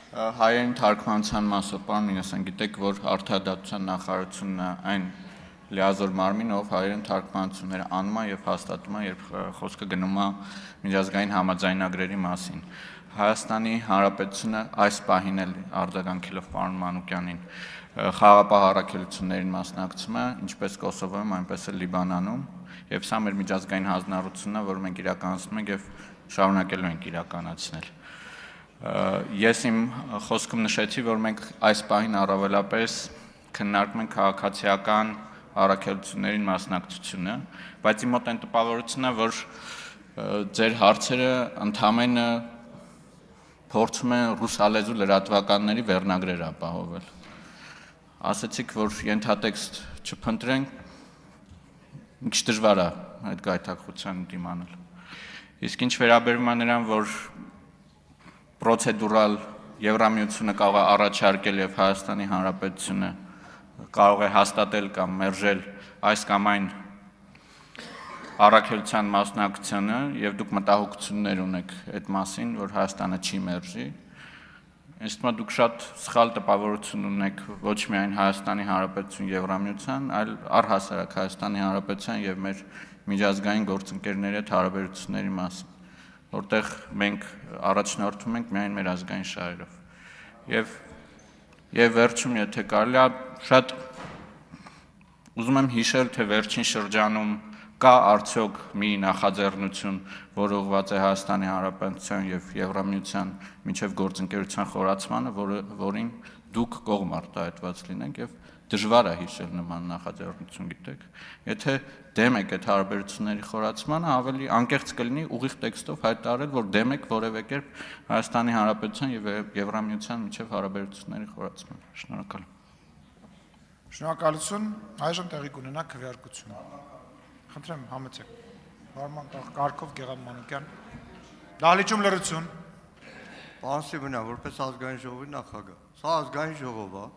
Հայերեն թարգմանության մասով պարոն Մինասյան, գիտեք, որ արդարադատության նախարարությունն է այն լիազոր մարմինը, ով հայերեն թարգմանությունները անում է եւ հաստատում է, երբ խոսքը գնում է միջազգային համաձայնագրերի մասին։ Հայաստանի Հանրապետությունը այս պահին էլ արձագանքելով պարոն Մանուկյանին խաղաղապահ առաքելություններին մասնակցում է, ինչպես Կոսովոյում, այնպես էլ Լիբանանում, եւ սա մեր միջազգային հանձնառությունն է, որ մենք իրականացնում ենք եւ շարունակելու ենք իրականացնել։ Ես իմ խոսքում նշեցի, որ մենք այս պահին առավելապես քննարկում ենք քաղաքացիական առաքելություններին մասնակցությունը, բայց իմ մոտ այն տպավորությունն է, որ ձեր հարցերը ընդհանրապես փորձում են ռուսալեզու լրատվականների վերնագրեր ապահովել։ Ասացիք, որ ենթատեքստ չփնտրենք, մի քիչ դժվար է այդ գայթակղության դիմանալ։ Իսկ ինչ վերաբերում է նրան, որ պրոցեդուրալ Եվրամիությունը կարող է առաջարկել եւ Հայաստանի Հանրապետությունը կարող է հաստատել կամ մերժել այս կամ այն առաքելության մասնակցությունը եւ դուք մտահոգություններ ունեք այդ մասին, որ Հայաստանը չի մերժի, ինձ թվում է դուք շատ սխալ տպավորություն ունեք ոչ միայն Հայաստանի Հանրապետություն Եվրամիության, այլ առհասարակ Հայաստանի Հանրապետության եւ մեր միջազգային գործընկերների հետ հարաբերությունների մասին, որտեղ մենք առաջնորդվում ենք միայն մեր ազգային շահերով։ Եվ վերջում, եթե կարելի է, շատ ուզում եմ հիշել, թե վերջին շրջանում կա արդյոք մի նախաձեռնություն, որ ուղղված է Հայաստանի Հանրապետության եւ Եվրամիության միջև գործընկերության խորացմանը, որին դուք կողմ արտահայտված լինենք եւ դժվար է հիշել նման նախաձեռնություն, գիտեք։ Եթե դեմ եք այդ հարաբերությունների խորացմանը, ավելի անկեղծ կլինի ուղիղ տեքստով հայտարարել, որ դեմ եք որևէ կերպ Հայաստանի Հանրապետության եւ Եվրամիության միջև հարաբերությունների խորացմանը։ Շնորհակալ եմ։ Շնորհակալություն, այժմ տեղի կունենա քվեարկությունը։ Խնդրեմ, համեցեք։ Բարման կարգով Գեղամ Մանուկյան։ Դահլիճում լրություն։ Պարոն Սիմոնյան, որպես ազգային ժողովի նախագահ, սա ազգային ժողով է,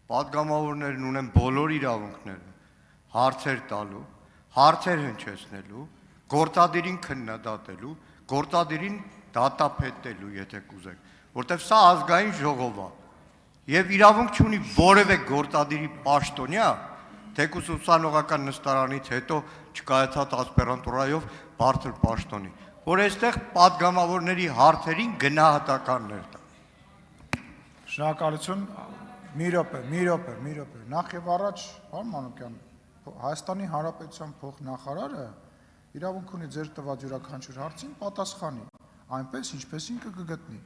պատգամավորներն ունեն բոլոր իրավունքները, հարցեր տալու, հարցեր հնչեցնելու, գործադիրին քննադատելու, գործադիրին դատապետելու, եթե կուզեք, որտեղ սա ազգային ժողով է, եւ իրավունք չունի որևէ գործադիրի պաշտոնյա, թեկուզ ուսանողական նստարանից հետո չկայացած ասպիրանտուրայով բարձր պաշտոնի, որ այստեղ պատգամավորների հարցերին գնահատականներ տա։ Շնորհակալություն, մի րոպե։ Նախ եւ առաջ, պարոն Մանուկյան, Հայաստանի Հանրապետության փոխնախարարը իրավունք ունի ձեր տված յուրաքանչյուր հարցին պատասխանի, այնպես ինչպես ինքը կգտնի։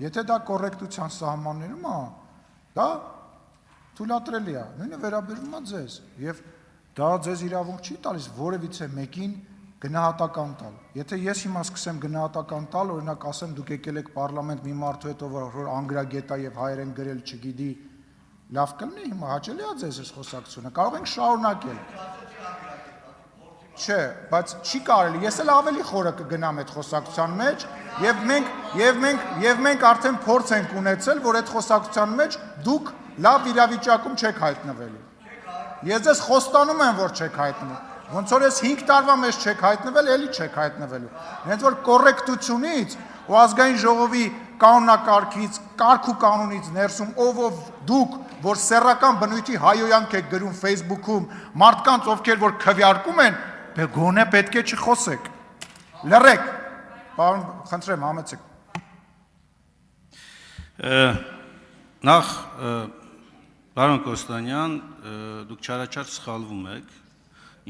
Եթե դա կոռեկտության սահմաններում է, դա թույլատրելի է, նույնը վերաբերում է ձեզ, եւ դա ձեզ իրավունք չի տալիս որևիցե մեկին գնահատական տալ։ Եթե ես հիմա սկսեմ գնահատական տալ, օրինակ ասեմ դուք եկել եք պարլամենտ մի մարդու հետ, որ անգրագետ է եւ հայերեն գրել չգիտի, լավ կլինի հիմա հաճելի է ձեզ այս խոսակցությունը, կարող ենք շարունակել։ Չէ, բայց չի կարելի, ես էլ ավելի խորը կգնամ այդ խոսակցության մեջ եւ մենք արդեն փորձ ենք ունեցել, որ այդ խոսակցության մեջ դուք լավ իրավիճակում չեք հայտնվելու։ Ես ձեզ խոստանում եմ, որ չեք հայտնվելու։ Ոնց որ ես 5 տարվա մեջ չեք հայտնվել, էլի չեք հայտնվելու։ Հենց որ կոռեկտությունից ու ազգային ժողովի կանոնակարգից, կարգ ու կանոնից ներսում ով դուք, որ սեռական բնույթի հայոյանք եք գրում Facebook-ում, մարդկանց ովքեր որ քվեարկում են, գոնե պետք է չխոսեք։ Լռեք։ Պարոն, խնդրեմ, համեցեք։ Նախ, պարոն Կոստանյան, դուք չարաչար սխալվում եք,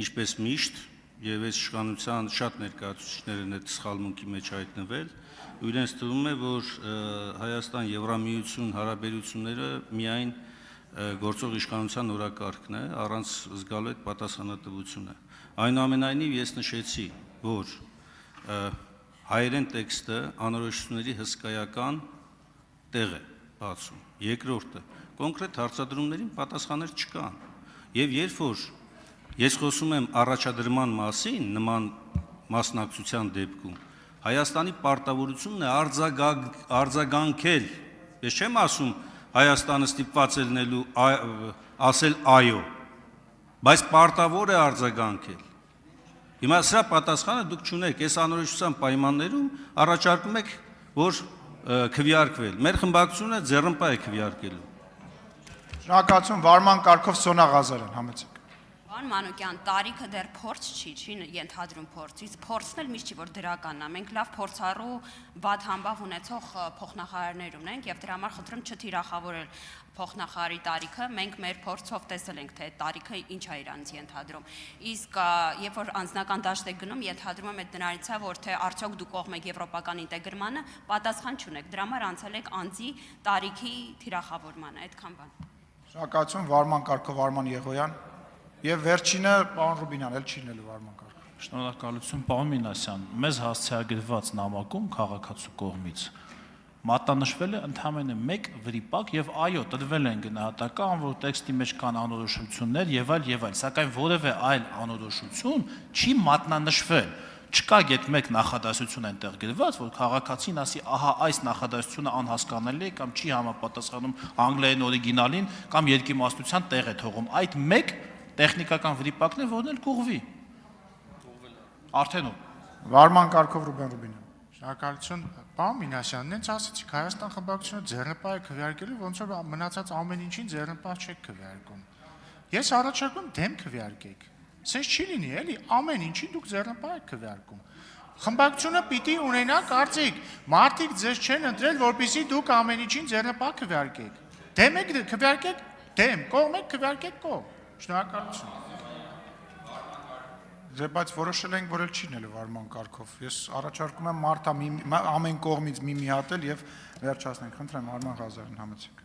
ինչպես միշտ, եւ այս իշխանության շատ ներկայացուցիչներ են այդ սխալմունքի մեջ հայտնվել, ու իրենց թվում է, որ Հայաստան Եվրամիություն հարաբերությունները միայն գործող իշխանության օրակարգն է, առանց զգալու այդ պատասխանատվությունը։ Այնուամենայնիվ ես նշեցի, որ հայերեն տեքստը անորոշությունների հսկայական տեղ է բացում։ Երկրորդը, կոնկրետ հարցադրումներին պատասխաններ չկան։ Եվ երբ որ ես խոսում եմ առաջադրման մասին նման մասնակցության դեպքում, Հայաստանի պարտավորությունն է արձագանքել, ես չեմ ասում Հայաստանը ստիպված է լինելու ասել այո, բայց պարտավոր է արձագանքել։ Հիմա սրա պատասխանը դուք չունեք, այս անորոշության պայմաններում առաջարկում եք, որ քվեարկվել։ Մեր խմբակցությունը ձեռնպահ է քվեարկելու։ Շնորհակալություն Վարման կարգով Սոնա Ղազարյան, համեցեք։ Պարոն Մանուկյան, տարիքը դեռ փորձ չի ենթադրում փորձից, փորձն էլ միշտ չի որ դրականն է։ Մենք լավ փորձառու վատ համբավ ունեցող փոխնախարարներ ունենք եւ դրա համար խնդրում չթիրախավորել փոխնախարարի տարիքը, մենք մեր փորձով տեսել ենք թե տարիքը ինչ է իրանից ենթադրում։ Իսկ երբ որ անձնական դաշտ եք գնում, ենթադրում եմ այդ դրանից է որ թե արդյոք դուք կողմ եք եվրոպական ինտեգրմանը, պատասխան չունեք։ Դրա համար անցել եք անձի տարիքի թիրախավորմանը, այդքան բան։ Շնորհակալություն Վարման կարգով Արման Եղոյան եւ վերջինը պարոն Ռուբինյան, էլ չի լինելու Վարման կարգով։ Շնորհակալություն պարոն Մինասյան, մեզ հասցեագրված նամակում քաղաքացու կողմից մատնանշվել է ընդհանրապես մեկ վրիպակ եւ այո, տրվել են գնահատական, որ տեքստի մեջ կան անորոշություններ եւ այլ, սակայն որևէ այլ անորոշություն չի մատնանշվել։ Չկա գետ մեկ նախադասություն այնտեղ գրված, որ քաղաքացին ասի, ահա այս նախադասությունը անհասկանալի է կամ չի համապատասխանում անգլերեն օրիգինալին կամ երկիմաստության տեղ է թողում։ Այդ մեկ տեխնիկական վրիպակն է, որն էլ կուղվի։ Արդեն Վարման կարգով Ռուբեն Ռուբինյան։ Շնորհակալություն պարոն Մինասյան, նենց ասեցիք Հայաստան խմբակցությունը ձեռնպահ է քվեարկելու, ոնց որ մնացած ամեն ինչին ձեռնպահ չեք քվեարկում։ Ես առաջարկում դեմ քվեարկեք։ Սենց չի լինի, էլի, ամեն ինչին դուք ձեռնպահ եք քվեարկում։ Խմբակցությունը պիտի ունենա կարծիք, մարդիկ ձեզ չեն ընտրել, որպեսզի դուք ամեն ինչին ձեռնպահ քվեարկեք։ Դեմ եք քվեարկեք, դեմ, կողմ եք քվեարկեք կողմ։ Շնորհակալություն։ Բայց որոշել ենք, որ էլ չի լինելու Վարման կարգով։ Ես առաջարկում եմ մարդա ամեն կողմից մի հատել եւ վերջացնենք։ Խնդրեմ Արման Ղազարյան, համեցեք։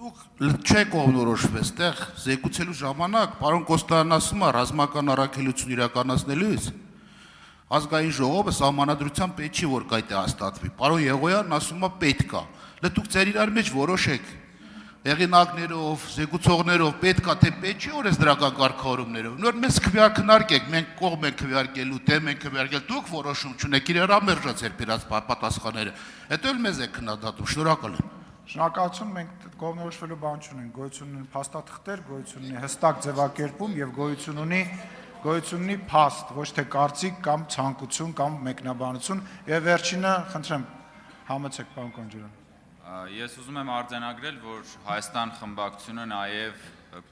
Դուք չեք կողմնորոշվել, այդտեղ զեկուցելու ժամանակ պարոն Կոստանյանն ասում է ռազմական առաքելություն իրականացնելուց ազգային ժողովը սահմանադրությամբ պետք չի որ կայտե հաստատվի։ Պարոն Եղոյանն ասում է պետք է։ Դուք ձեր իրար մեջ որոշեք հեղինակներով, զեկուցողներով պետք է թե պետք չի որ այս դրական կարգավորումներով։ Նոր մեզ քվեարկնարկեք, մենք կողմ ենք քվեարկելու, դեմ ենք քվեարկել, դուք որոշում չունեք, իրար ամերժած երբերած պատասխանները։ Հետո էլ մեզ է քննադատում։ Շնորհակալ եմ։ Շնորհակալություն, մենք կողմնորոշվելու բան չունենք, գոյություն ունի փաստաթղթեր, գոյություն ունի հստակ ձևակերպում եւ գոյություն ունի փաստ, ոչ թե կարծիք կամ ցանկություն կամ մեկնաբանություն։ Եվ վերջինը, խնդրեմ, համեցեք պարոն Կոնջարյան։ Ես ուզում եմ արձանագրել, որ Հայաստան խմբակցությունը նաև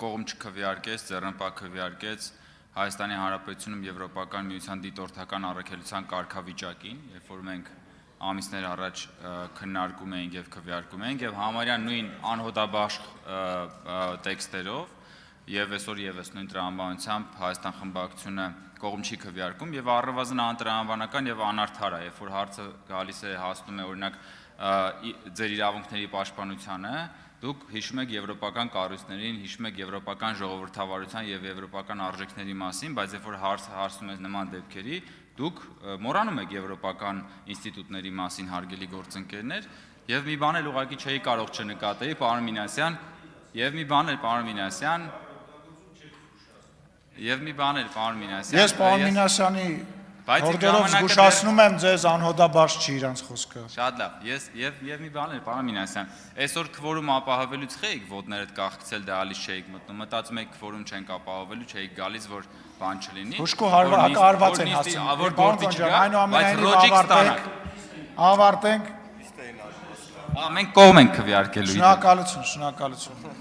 կողմ չքվեարկեց, ձեռնպահ քվեարկեց Հայաստանի Հանրապետությունում Եվրոպական միության դիտորդական առաքելության կարգավիճակին, երբ որ մենք ամիսներ առաջ քննարկում էինք եւ քվեարկում էինք եւ համարյա նույն անհոտաբաշխ տեքստերով եւ այսօր եւս նույն տրամաբանությամբ Հայաստան խմբակցությունը կողմ չի քվեարկում եւ առնվազն անտրամաբանական եւ անարդար է, երբ որ հարցը գալիս է հասնում է օրինակ ձեր իրավունքների պաշտպանությանը, դուք հիշում եք եվրոպական կառույցներին, հիշում եք եվրոպական ժողովրդավարության եւ եվրոպական արժեքների մասին, բայց երբ որ հարցում եք նման դեպքերի, դուք մոռանում եք եվրոպական ինստիտուտների մասին, հարգելի գործընկերներ, եւ մի բան էլ ուղղակի չէի կարող չնկատեի, պարոն Մինասյան, եւ մի բան էլ պարոն Մինասյան, Ես պարոն Մինասյանի Օրդերով զգուշացնում եմ ձեզ անհոդաբաշխ չի իրանց խոսքը։ Շատ լավ։ Ես եւ մի բան էլ, պարոն Մինասյան, այսօր քվորում ապահովելուց խեիք ոտներդ կախցել դալիս չէիք մտնում։ Մտածում եք քվորում չենք ապահովելու, չէիք գալիս որ բան չլինի։ Հուշկու հակարված են հասցնում։ Որ գործի չկա, այնուամենայնիվ ավարտենք։ Մենք կողմ ենք քվեարկելու։ Շնորհակալություն։